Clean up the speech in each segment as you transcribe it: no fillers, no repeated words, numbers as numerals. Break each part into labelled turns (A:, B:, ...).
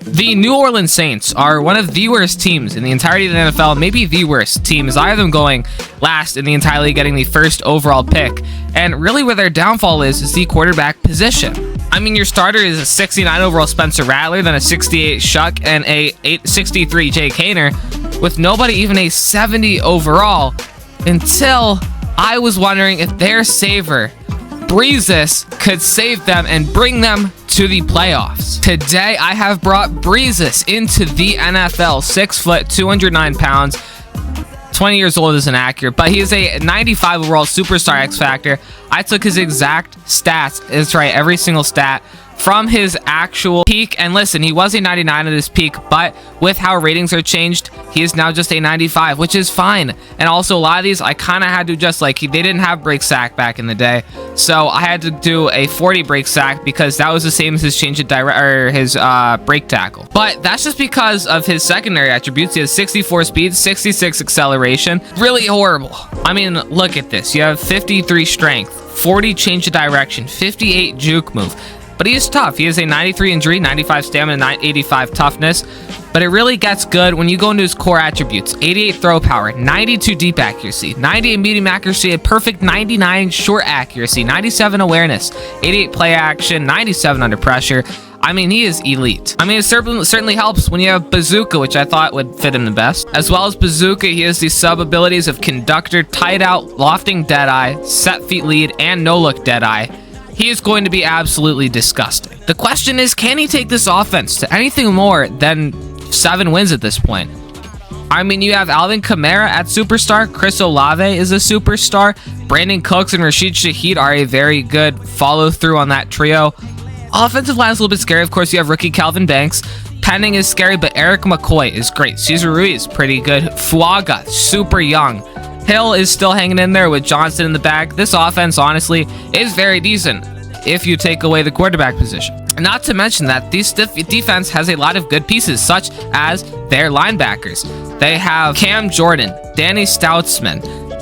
A: The New Orleans Saints are one of the worst teams in the entirety of the NFL, maybe the worst team, as I have them going last in the entire league, getting the first overall pick. And really where their downfall is the quarterback position. I mean, your starter is a 69 overall Spencer Rattler, then a 68 Shuck, and a 63 Jay Kaner, with nobody even a 70 overall, until I was wondering if their saver, Brees, could save them and bring them to the playoffs. Today, I have brought Brees into the NFL. 6 foot, 209 pounds, 20 years old isn't accurate, but he is a 95 overall superstar X Factor. I took his exact stats, that's right, every single stat, from his actual peak. And listen, he was a 99 at his peak, but with how ratings are changed, he is now just a 95, which is fine. And also, a lot of these I kind of had to just they didn't have break sack back in the day, so I had to do a 40 break sack because that was the same as his change of his break tackle. But that's just because of his secondary attributes. He has 64 speed, 66 acceleration. Really horrible. I mean, look at this. You have 53 strength, 40 change of direction, 58 juke move. But he is tough. He is a 93 injury, 95 stamina, 85 toughness. But it really gets good when you go into his core attributes. 88 throw power, 92 deep accuracy, 98 medium accuracy, a perfect 99 short accuracy, 97 awareness, 88 play action, 97 under pressure. I mean, he is elite. I mean, it certainly helps when you have Bazooka, which I thought would fit him the best. As well as Bazooka, he has the sub-abilities of Conductor, Tight Out, Lofting Deadeye, Set Feet Lead, and No Look Deadeye. He is going to be absolutely disgusting. The question is, can he take this offense to anything more than 7 wins at this point? I mean, you have Alvin Kamara at superstar. Chris Olave is a superstar. Brandon Cooks and Rashid Shaheed are a very good follow-through on that trio. Offensive line is a little bit scary. Of course, you have rookie Calvin Banks. Penning is scary, but Eric McCoy is great. Cesar Ruiz, pretty good. Fuaga, super young. Hill is still hanging in there with Johnson in the back. This offense, honestly, is very decent if you take away the quarterback position. Not to mention that this defense has a lot of good pieces, such as their linebackers. They have Cam Jordan, Danny Stoutsman,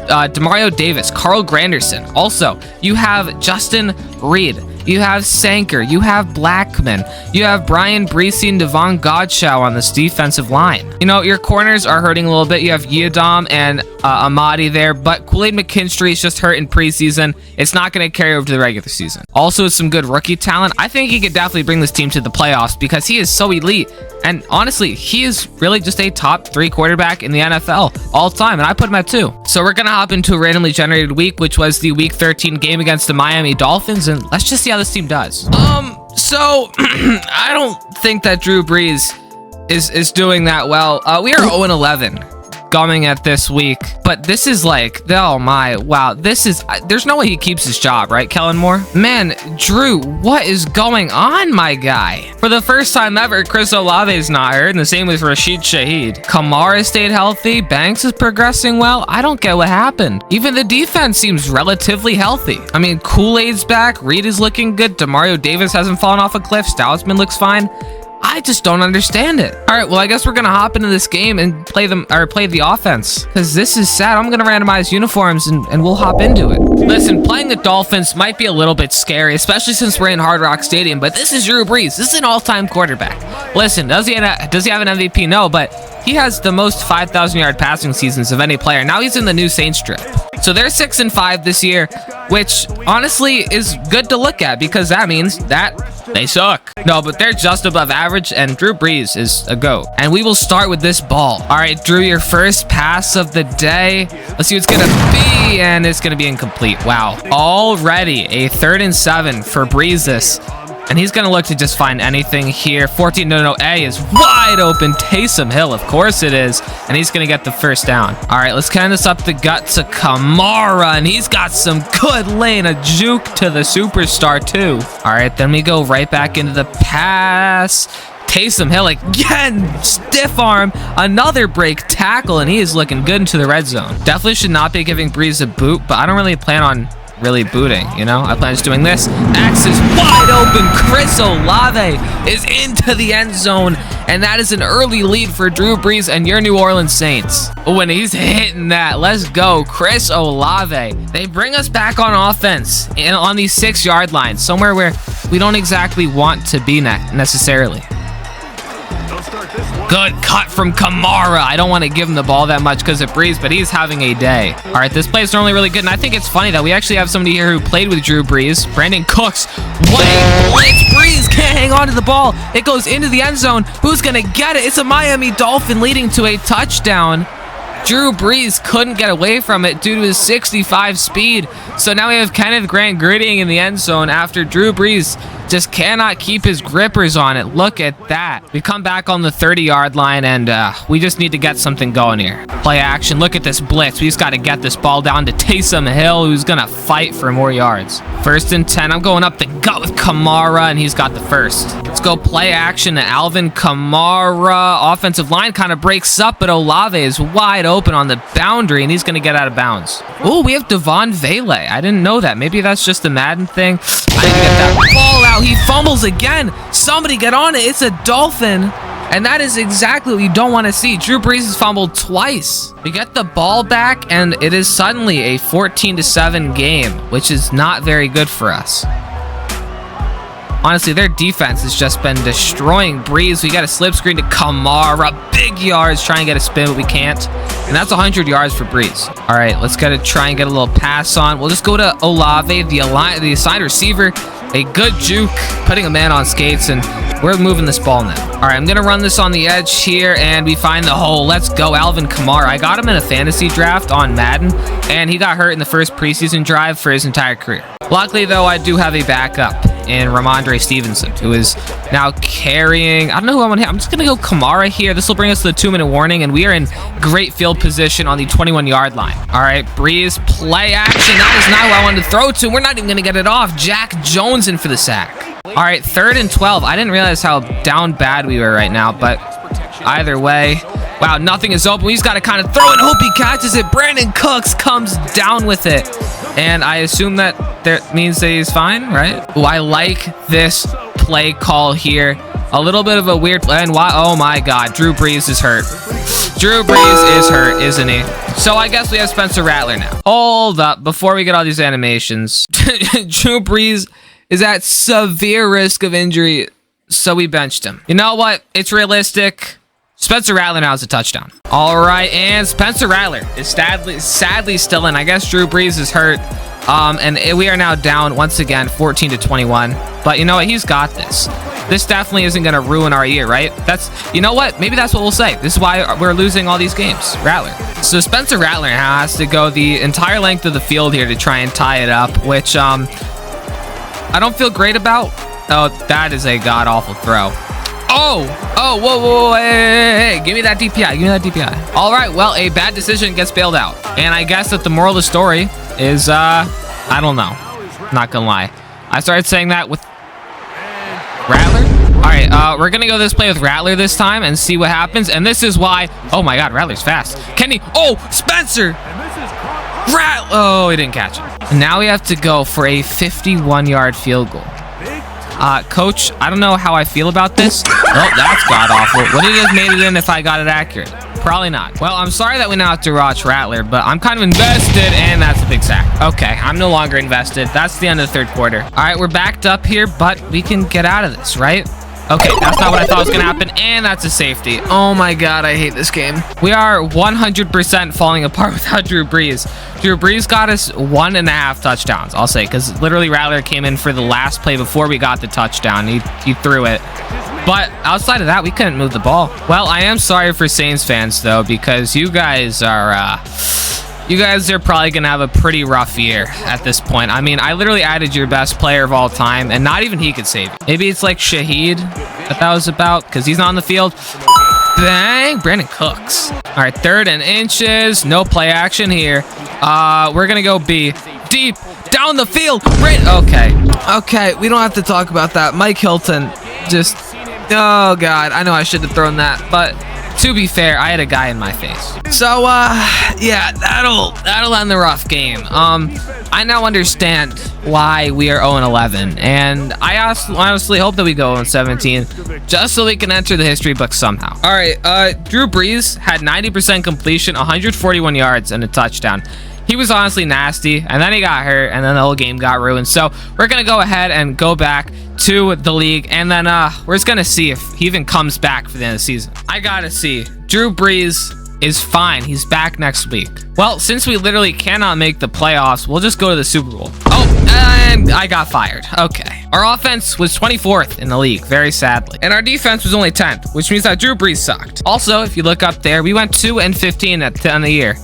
A: Demario Davis, Carl Granderson. Also, you have Justin Reed. You have Sanker, you have Blackman, you have Brian Brees and Devon Godshaw on this defensive line. You know, your corners are hurting a little bit. You have Yadam and Amadi there, but Kool-Aid McKinstry is just hurt in preseason. It's not going to carry over to the regular season. Also, some good rookie talent. I think he could definitely bring this team to the playoffs because he is so elite. And honestly, he is really just a top 3 quarterback in the NFL all time, and I put him at 2. So we're going to hop into a randomly generated week, which was the Week 13 game against the Miami Dolphins, and let's just see how this team does. So I don't think that Drew Brees is doing that well. We are 0-11 coming at this week, but this is like, oh my, wow, this is, there's no way he keeps his job, right, Kellen Moore? Man, Drew, what is going on, my guy? For the first time ever, Chris Olave is not hurt, and the same with Rashid Shaheed. Kamara stayed healthy, Banks is progressing well. I don't get what happened. Even the defense seems relatively healthy. I mean, Kool-Aid's back, Reed is looking good, Demario Davis hasn't fallen off a cliff, Stoutsman looks fine. I just don't understand it. All right, well, I guess we're gonna hop into this game and play the offense, because this is sad. I'm gonna randomize uniforms and we'll hop into it. Listen, playing the Dolphins might be a little bit scary, especially since we're in Hard Rock Stadium, but this is Drew Brees. This is an all-time quarterback. Listen, does he have an MVP? No, but he has the most 5,000-yard passing seasons of any player. Now he's in the new Saints strip. So they're 6-5 this year, which honestly is good to look at because that means that they suck. No, but they're just above average, and Drew Brees is a GOAT. And we will start with this ball. All right, Drew, your first pass of the day. Let's see what it's going to be, and it's going to be incomplete. Wow. Already a 3rd and 7 for Brees. And he's going to look to just find anything here. 14 no A is wide open. Taysom Hill, of course it is. And he's going to get the first down. All right, let's kind this up the gut to Kamara. And he's got some good lane. A juke to the superstar, too. All right, then we go right back into the pass. Taysom Hill again, stiff arm, another break tackle, and he is looking good into the red zone. Definitely should not be giving Brees a boot, but I don't really plan on really booting, you know? I plan on just doing this. X is wide open. Chris Olave is into the end zone, and that is an early lead for Drew Brees and your New Orleans Saints. When he's hitting that, let's go, Chris Olave. They bring us back on offense and on the 6-yard line, somewhere where we don't exactly want to be necessarily. Good cut from Kamara. I don't want to give him the ball that much because of Brees, but he's having a day. All right, this play is normally really good, and I think it's funny that we actually have somebody here who played with Drew Brees. Brandon Cooks. What a blitz. Brees can't hang on to the ball. It goes into the end zone. Who's going to get it? It's a Miami Dolphin leading to a touchdown. Drew Brees couldn't get away from it due to his 65 speed. So now we have Kenneth Grant gritting in the end zone after Drew Brees just cannot keep his grippers on it. Look at that. We come back on the 30-yard line, and we just need to get something going here. Play action. Look at this blitz. We just got to get this ball down to Taysom Hill, who's going to fight for more yards. 1st and 10. I'm going up the gut with Kamara, and he's got the first. Let's go play action to Alvin Kamara. Offensive line kind of breaks up, but Olave is wide open on the boundary, and he's going to get out of bounds. Oh, we have Devon Vele. I didn't know that. Maybe that's just a Madden thing. I didn't get that ball out. He fumbles again. Somebody get on it. It's a Dolphin. And that is exactly what you don't want to see. Drew Brees has fumbled twice. We get the ball back, and it is suddenly a 14-7 game, which is not very good for us. Honestly, their defense has just been destroying Brees. We got a slip screen to Kamara. Big yards. Try and get a spin, but we can't. And that's 100 yards for Brees. All right, let's try and get a little pass on. We'll just go to Olave, the assigned receiver. A good juke, putting a man on skates, and we're moving this ball now. All right, I'm going to run this on the edge here, and we find the hole. Let's go, Alvin Kamara. I got him in a fantasy draft on Madden, and he got hurt in the first preseason drive for his entire career. Luckily, though, I do have a backup in Ramondre Stevenson, who is now carrying... I don't know who I want to hit. I'm just going to go Kamara here. This will bring us to the 2-minute warning, and we are in great field position on the 21-yard line. All right, Brees, play action. That is not who I wanted to throw to. We're not even going to get it off. Jack Jones in for the sack. All right, 3rd and 12. I didn't realize how down bad we were right now, but either way... Wow, nothing is open. We just got to kind of throw it and hope he catches it. Brandon Cooks comes down with it. And I assume that means that he's fine, right? Oh, I like this play call here. A little bit of a weird play. And why? Oh, my God. Drew Brees is hurt. Drew Brees is hurt, isn't he? So I guess we have Spencer Rattler now. Hold up. Before we get all these animations, Drew Brees is at severe risk of injury, so we benched him. You know what? It's realistic. Spencer Rattler now has a touchdown. All right, and Spencer Rattler is sadly still in. I guess Drew Brees is hurt. And we are now down once again, 14-21. But you know what? He's got this. This definitely isn't going to ruin our year, right? You know what? Maybe that's what we'll say. This is why we're losing all these games. Rattler. So Spencer Rattler has to go the entire length of the field here to try and tie it up, which I don't feel great about. Oh, that is a god-awful throw. Whoa, hey, give me that DPI, All right, well, a bad decision gets bailed out. And I guess that the moral of the story is, I don't know. Not gonna lie. I started saying that with Rattler. All right, we're gonna go this play with Rattler this time and see what happens. And this is why, oh my God, Rattler's fast. Spencer! Oh, he didn't catch it. Now we have to go for a 51-yard field goal. Coach, I don't know how I feel about this. Oh, that's god-awful. Would it have made it in if I got it accurate? Probably not. Well, I'm sorry that we now have to watch Rattler, but I'm kind of invested, and that's a big sack. Okay, I'm no longer invested. That's the end of the 3rd quarter. All right, we're backed up here, but we can get out of this, right? Okay, that's not what I thought was going to happen, and that's a safety. Oh my God, I hate this game. We are 100% falling apart without Drew Brees. Drew Brees got us 1.5 touchdowns, I'll say, because literally Rattler came in for the last play before we got the touchdown. He threw it. But outside of that, we couldn't move the ball. Well, I am sorry for Saints fans, though, because you guys are probably going to have a pretty rough year at this point. I mean, I literally added your best player of all time, and not even he could save it. Maybe it's like Shaheed that was about, because he's not on the field. Bang! Brandon Cooks. All right, 3rd and inches. No play action here. We're going to go B. Deep. Down the field. Okay, we don't have to talk about that. Mike Hilton just... Oh, God. I know I should have thrown that, but... To be fair, I had a guy in my face. So, yeah, that'll end the rough game. I now understand why we are 0-11, and I honestly hope that we go 0-17, just so we can enter the history books somehow. All right, Drew Brees had 90% completion, 141 yards, and a touchdown. He was honestly nasty, and then he got hurt, and then the whole game got ruined. So we're going to go ahead and go back to the league. And then we're just gonna see if he even comes back for the end of the season. I gotta see. Drew Brees is fine. He's back next week. Well, since we literally cannot make the playoffs, we'll just go to the Super Bowl. Oh, and I got fired. Okay. Our offense was 24th in the league, very sadly. And our defense was only 10th, which means that Drew Brees sucked. Also, if you look up there, we went 2-15 at the end of the year.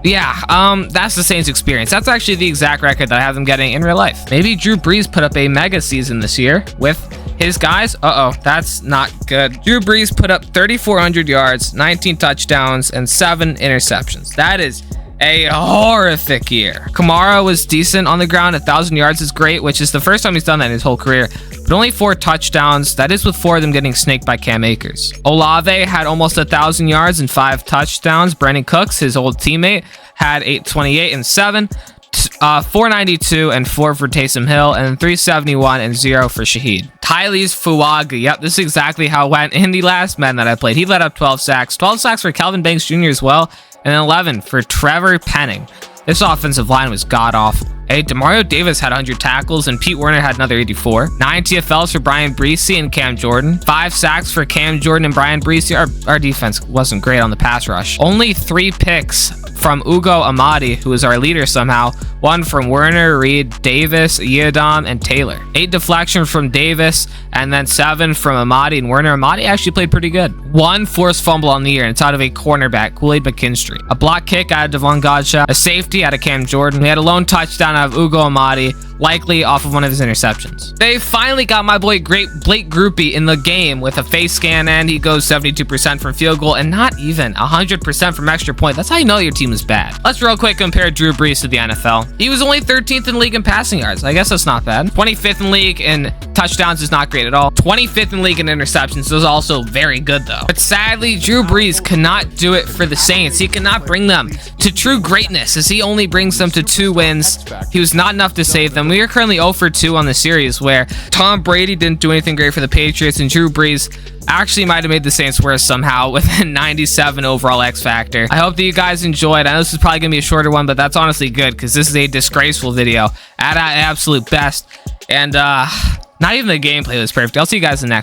A: Yeah, that's the Saints experience. That's actually the exact record that I have them getting in real life. Maybe Drew Brees put up a mega season this year with his guys. That's not good. Drew Brees put up 3,400 yards, 19 touchdowns, and 7 interceptions. That is a horrific year. Kamara was decent on the ground. 1,000 yards is great, which is the first time he's done that in his whole career. But only 4 touchdowns. That is with 4 of them getting snaked by Cam Akers. Olave had almost 1,000 yards and 5 touchdowns. Brandon Cooks, his old teammate, had 828 and 7. 492 and 4 for Taysom Hill, and 371 and 0 for Shaheed. Tylees Fuaga. Yep, this is exactly how it went in the last men that I played. He led up 12 sacks. 12 sacks for Calvin Banks Jr. as well, and 11 for Trevor Penning. This offensive line was god-awful. Hey, Demario Davis had 100 tackles, and Pete Werner had another 84. 9 TFLs for Brian Brees and Cam Jordan. 5 sacks for Cam Jordan and Brian Brees. Our defense wasn't great on the pass rush. Only 3 picks from Ugo Amadi, who is our leader somehow. 1 from Werner, Reed, Davis, Yiadom, and Taylor. 8 deflections from Davis, and then 7 from Amadi and Werner. Amadi actually played pretty good. 1 forced fumble on the year, and it's out of a cornerback, Kool-Aid McKinstry. A block kick out of Devon Godshall. A safety out of Cam Jordan. We had a lone touchdown out of Ugo Amadi, likely off of one of his interceptions. They finally got my boy Blake Groupie in the game with a face scan, and he goes 72% from field goal and not even 100% from extra point. That's how you know your team is bad. Let's real quick compare Drew Brees to the NFL. He was only 13th in the league in passing yards. I guess that's not bad. 25th in league in touchdowns is not great at all. 25th in league in interceptions is also very good though. But sadly, Drew Brees cannot do it for the Saints. He cannot bring them to true greatness, as he only brings them to 2 wins. He was not enough to save them. We are currently 0 for 2 on the series, where Tom Brady didn't do anything great for the Patriots, and Drew Brees actually might have made the Saints worse somehow with a 97 overall X factor. I hope that you guys enjoyed. I know this is probably gonna be a shorter one, but that's honestly good because this is a disgraceful video at absolute best, and not even the gameplay was perfect. I'll see you guys in the next